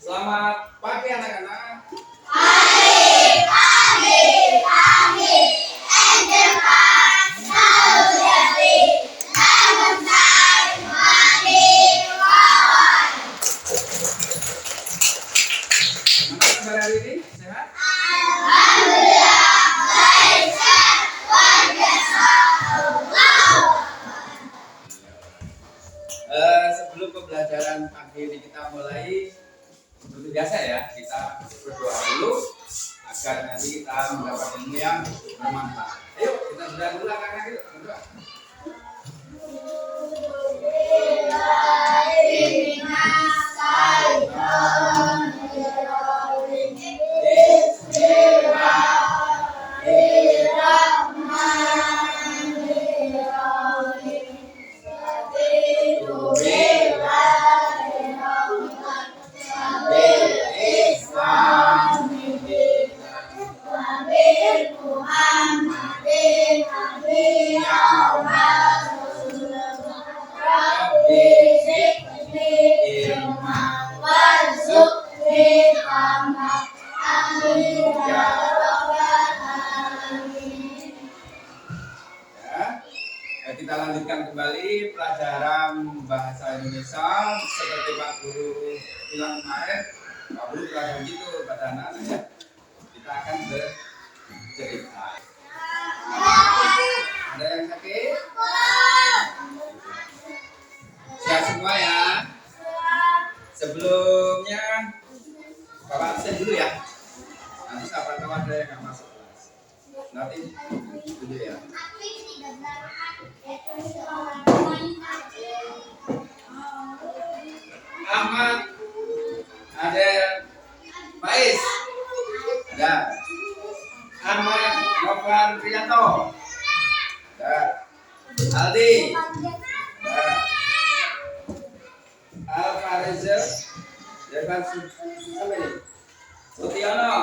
Selamat pagi anak-anak. Gimana kabar hari ini? Sehat? Sebelum pembelajaran pagi ini kita mulai, seperti biasa ya, kita berdoa dulu agar nanti kita mendapat ilmu yang bermanfaat. Ayo kita berdoa dulu anak-anak, yuk berdoa. Kita lanjutkan kembali pelajaran bahasa Indonesia seperti Pak Guru bilang kemarin. Pak Guru telah janji tuh pada anak-anak ya. Kita akan bercerita. Ada yang sakit? Siap semua ya. Sebelumnya Bapak absen dulu ya. Nanti siapa tahu ada yang nggak masuk kelas. Nanti dulu ya. Ahmad, ada Faiz, ada Ahmad Novan Priyanto, ada Aldi, ada Alfareza, Devan Sutiono,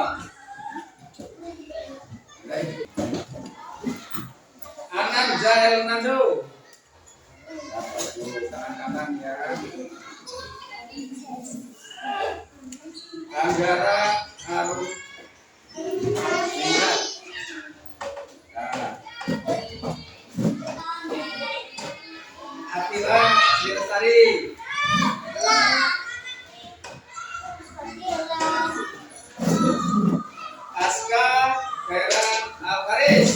Anan Zahel Nando. Tangan kanan ya. Anggara Harum Indra. Atila Lestari. Aska Vera Alvaris.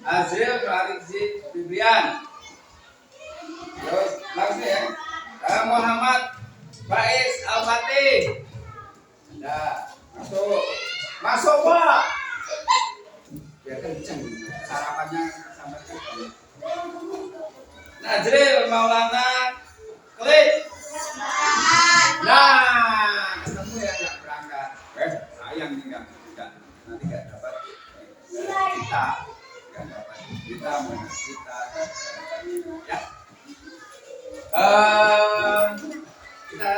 Azril Faridzi Bibrian. Terus langsung ya. Muhammad Faiz Al-Fatih. Nah, masuk Pak. Biar kenceng sarapannya sampai kenceng. Nazril Maulana Khalid. Nah, ketemu ya nggak berangkat. Sayang nih nggak nanti nggak dapat kita. Kita ya. Kita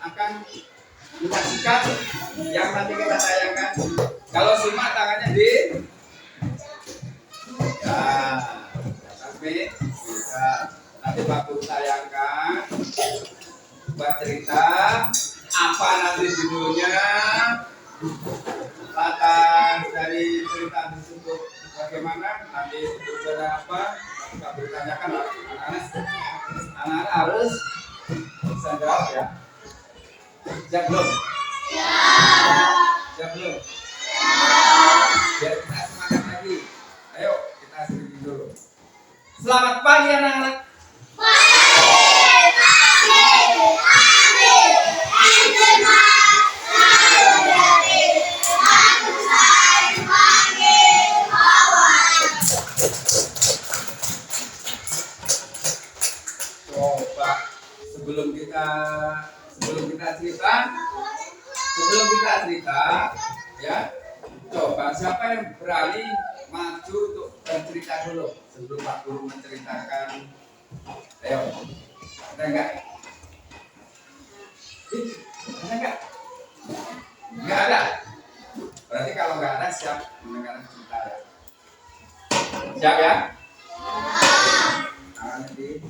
akan menyaksikan yang nanti kita tayangkan. Kalau simak tangannya di ya, tapi bisa nanti Pak Guru tayangkan buat cerita apa nanti judulnya, latar dari cerita tersebut bagaimana, nanti berbicara apa, kita bertanyakan anak-anak harus bisa jawab ya. Siap belum? Siap belum? Biar kita semangat lagi. Ayo kita sedikit dulu. Selamat pagi anak-anak. Sebelum kita cerita, ya, coba siapa yang berani maju untuk bercerita dulu sebelum Pak Guru menceritakan. Ayo, ada enggak? Ada enggak? Enggak ada. Berarti kalau enggak ada siap mendengarkan cerita ya. Siap ya? Tangannya di.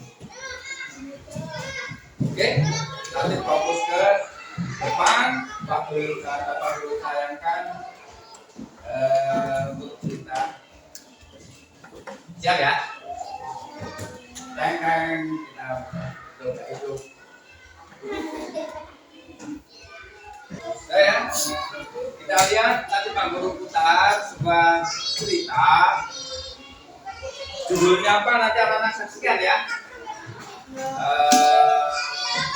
Oke, nanti fokus ke depan. Bapak dulu sayangkan untuk cerita. Siap ya? Teng kita coba itu. Ya, kita lihat nanti Pak Guru putar sebuah cerita. Judulnya apa nanti anak-anak saksikan ya.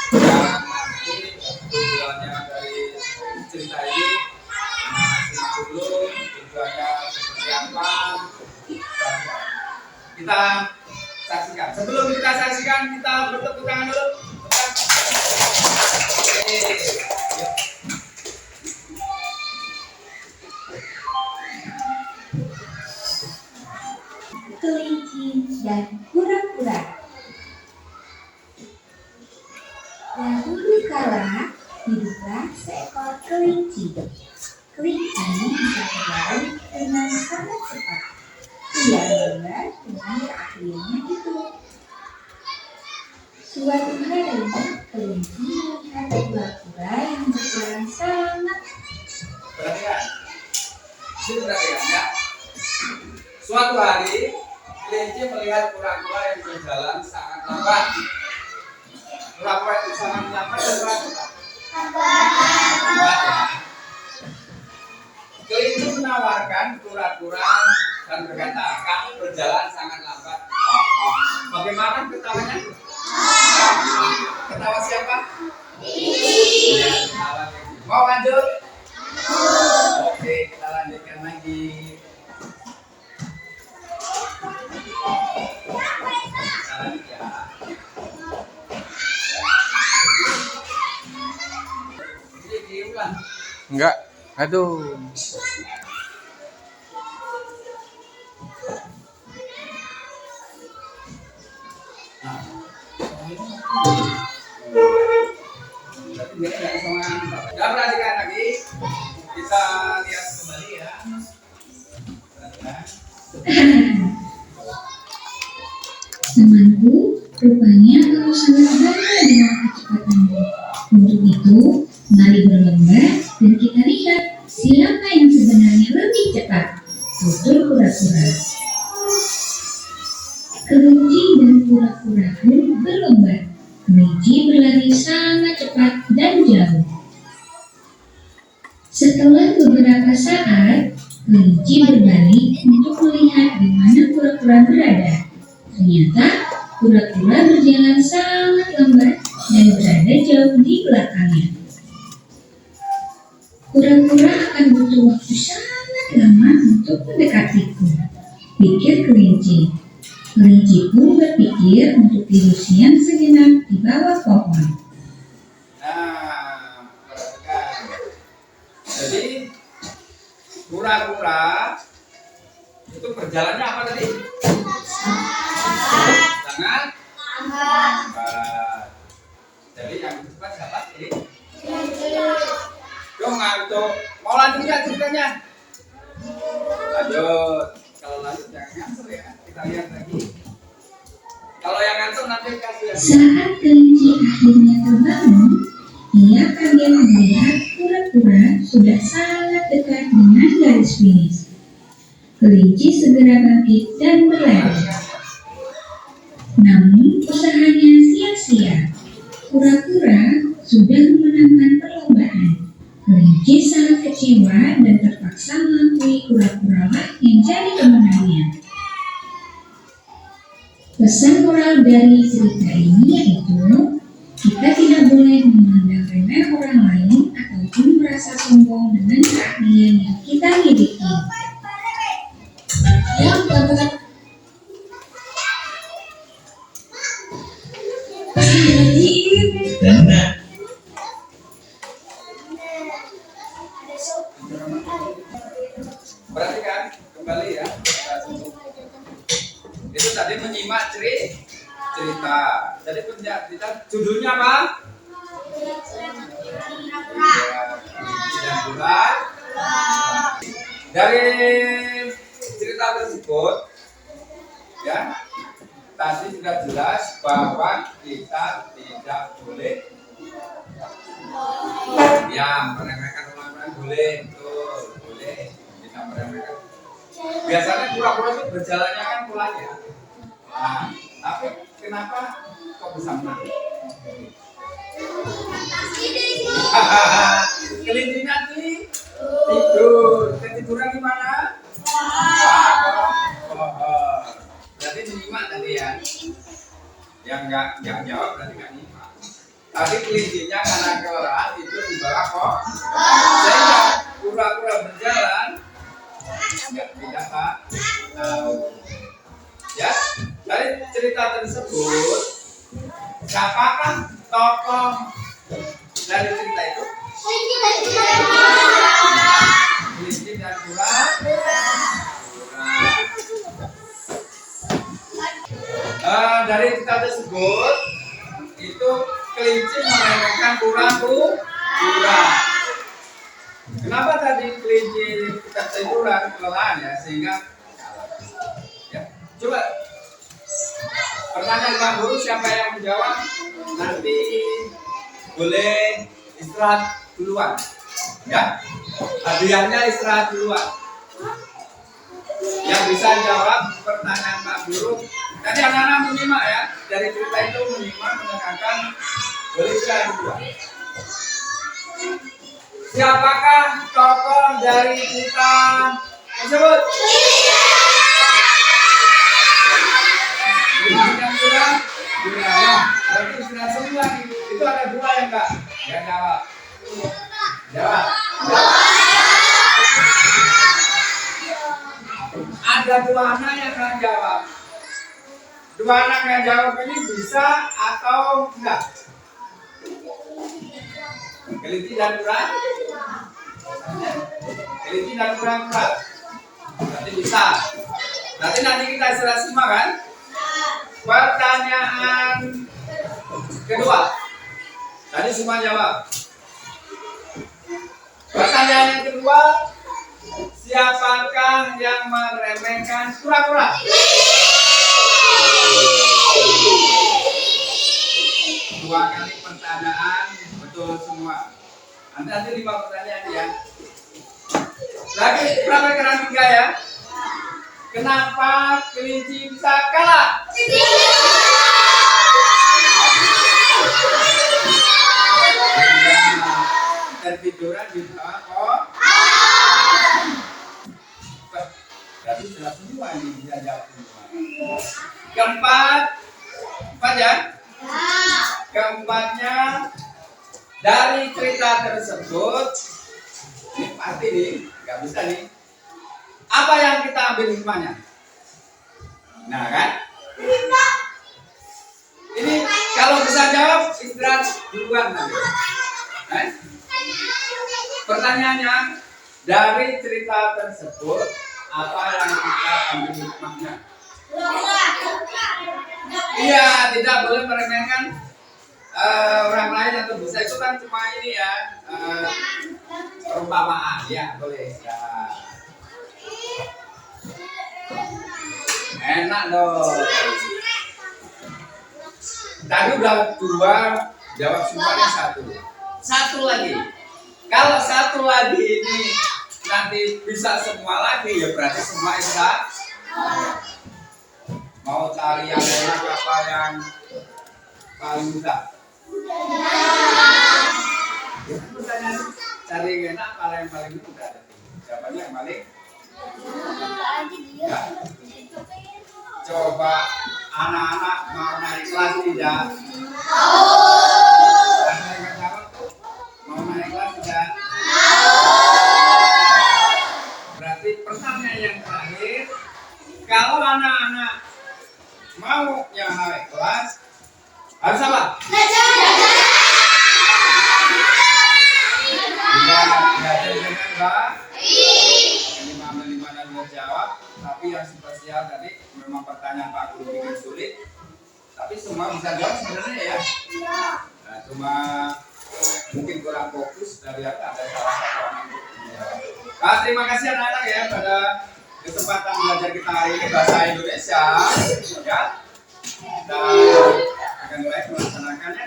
Nanti tujuannya dari cerita ini masih dulu tujuannya seperti apa kita saksikan. Sebelum kita saksikan kita bertepuk tangan dulu. Kelinci dan kura-kura. Dahulu kala hiduplah seekor kelinci. Kelinci bisa berlari dengan sangat cepat. Ia bangga dengan keahliannya itu. Suatu hari, kelinci melihat kura-kura yang berjalan sangat. Perhatikan, ini perhatikan ya. Suatu hari, kelinci melihat kura-kura yang berjalan sangat lambat. Kura-kura itu sangat lambat dan lambat. Kelinci menawarkan kura-kura dan berkata, kamu berjalan sangat lambat. Bagaimana ketawanya? Ketawa siapa? Ya, ketawa kelinci. Mau lanjut? Oke, kita lanjutkan lagi. Enggak, aduh. Ya, perhatikan lagi. Kita lihat kembali ya. Temanku, rupanya kamu sangat bangga dengan kecepatanmu. Untuk itu, mari berlomba dan kita lihat siapa yang sebenarnya lebih cepat. Tutur kura-kura. Kelinci dan kura-kura pun berlomba. Kelinci berlari sangat cepat dan jauh. Setelah beberapa saat, kelinci berbalik untuk melihat di mana kura-kura berada. Ternyata kura-kura berjalan sangat lambat dan berada jauh di belakangnya. Kura-kura akan butuh waktu sangat lama untuk mendekatiku, pikir kelinci. Kelinci pun berpikir untuk tidur siang sejenak di bawah pohon. Nah, perhatikan. Jadi kura-kura itu berjalannya apa tadi? Sangat lambat. Jadi yang cepat siapa? Ini. Dong ngantuk. Mau lanjut nggak ceritanya? Lanjut. Kalau lanjut jangan ngantuk ya. Kita lihat lagi. Kalau yang ngantuk nanti kasih ya. Saat kelinci akhirnya terbangun, ia kaget melihat kura-kura sudah sangat dekat dengan garis finish. Kelinci segera bangkit dan berlari. Namun usahanya sia-sia. Kura-kura sudah memenangkan perlombaan. Kelinci sangat kecewa dan terpaksa mengakui kura-kura lah yang jadi pemenangnya. Pesan moral dari cerita ini yaitu kita tidak boleh memandang remeh orang lain ataupun merasa sombong dengan keahlian yang kita miliki. Ya, betul-betul. Perhatikan kembali ya. Itu tadi menyimak cerita. Jadi cerita judulnya apa? Dari cerita tersebut Ya, tadi sudah jelas bahwa kita tidak boleh ya meremehkan orang lain. Boleh, betul, boleh kita meremehkan. Biasanya kura-kura itu berjalannya kan polanya. Nah, tapi kenapa kok bisa menang? Kelincinya tidur. Ketiduran di mana? Oh. Berarti menyimak tadi ya. Yang nggak jawab berarti nggak nyimak. Tadi kelincinya karena kelelahan tidur di bawah kok. Sehingga kura-kura berjalan nggak tidak tahu. Ya, dari cerita tersebut siapakah tokoh dari cerita itu? Kelinci dan dari cerita tersebut itu kelinci meremehkan kura-kura. Kenapa tadi kelinci ketiduran kelelahan ya sehingga kalah? Ya, coba pertanyaan Pak Guru siapa yang menjawab nanti boleh istirahat duluan. Ya, hadiahnya istirahat duluan. Yang bisa jawab pertanyaan Pak Guru. Tadi anak-anak menyimak ya dari cerita itu menyimak menekankan boleh istirahat duluan. Siapakah tokoh dari cerita tersebut? Yang sudah ya, berarti sudah semua itu ada dua yang enggak jawab. Jawab. Ada dua anak yang akan jawab. Dua anak yang jawab ini bisa atau enggak? Kelinci dan kura. Kelinci dan kura-kura. Berarti bisa. Nanti kita istirahat semua kan? Pertanyaan kedua. Tadi semua jawab. Pertanyaan yang kedua, siapakah yang meremehkan kura-kura? Dua kali pertanyaan betul semua. Nanti 5 pertanyaan ya. Lagi pertanyaan ketiga ya. Kenapa kelinci bisa kalah? Tertiduran di bawah kok. Berarti sudah semua ini bisa jawab semua. Keempat ya. Keempatnya dari cerita tersebut ini pasti nih nggak bisa nih. Apa yang kita ambil hikmahnya? Nah kan? Ini kalau bisa jawab istirahat duluan nanti. Nah, pertanyaannya dari cerita tersebut apa yang kita ambil hikmahnya? Iya, tidak boleh meremehkan orang lain atau dosa itu kan cuma ini ya perumpamaan ya boleh ya. Enak dong. Tadi udah 2 jawab semuanya 1 lagi. Kalau 1 lagi ini nanti bisa semua lagi ya berarti semua bisa. Mau cari yang enak apa yang paling mudah? Ya, pertanyaan cari yang enak apa yang paling mudah? Jawabannya yang paling ya. Coba anak-anak mau naik kelas tidak? Ada yang jawab tuh mau naik kelas tidak? Berarti pertanyaan yang terakhir, kalau anak-anak mau yang naik kelas harus apa? Lima dan jawab. Tapi yang spesial tadi memang pertanyaan Pak Guru bikin sulit. Tapi semua bisa jawab sebenarnya ya. Nah, cuma mungkin kurang fokus dari ada salah satu anak untuk menjawab. Terima kasih anak-anak ya pada kesempatan belajar kita hari ini bahasa Indonesia, ya. Kita akan mulai melaksanakannya.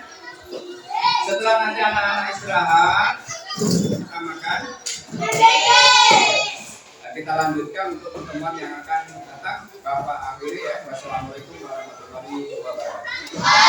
Setelah nanti anak-anak istirahat, kita makan. Kita lanjutkan untuk pertemuan yang akan datang. Bapak akhiri ya. Wassalamualaikum warahmatullahi wabarakatuh.